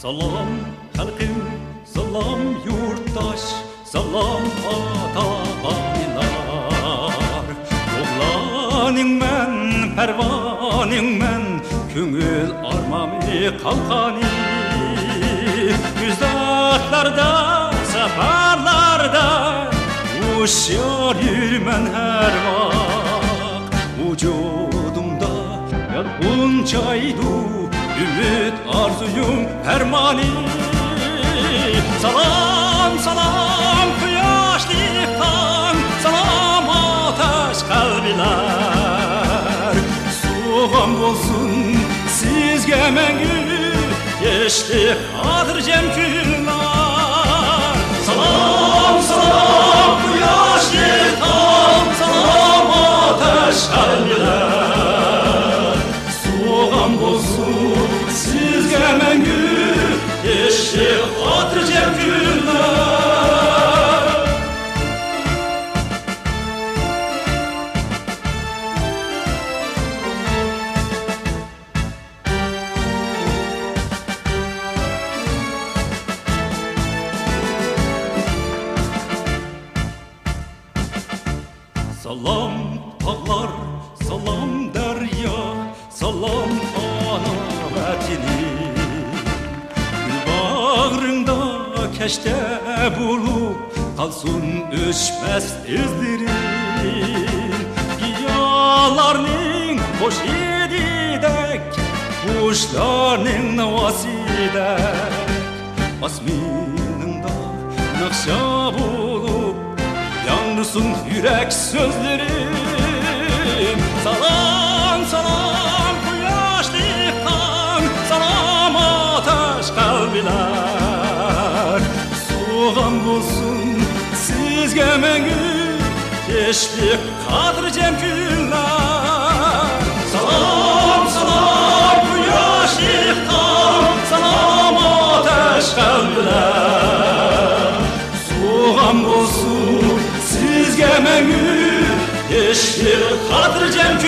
Salam halkım, salam yurttaş, salam ata-banilar. Oğlaning men, pervaning men, köngül armamy kalkani. Yüzdaklarda, safarlarda, uşar yürmen her vak. Vücudumda yalqın çaydu, ümit arzuyum hermani. Salam salam quyoshli tong, salam ateş kalbiler. Soğan bolsun sizge mengü, geçti hatırcem günler. Salam salam quyoshli tong, salam ateş kalbiler. Soğan bolsun sizge mengü, geçti hatırcem günler. Salam tağlar, salam derya, salam ana vətini. Gül bağrında keşte bulup kalsın öçmez izlerin. Giyalarning hoş ididek, kuşlarning navasidek. Asminingda nakşa bulup yandırsın yürek sözlerim. Salam salam quyoshli tong, salam ateş kalbiler. Soğan bolsun sizge mengü, geçti hatırcem günler. Salam salam quyoshli tong, salam ateş kalbiler. Soğan bolsun sizge mengü, geçti hatırcem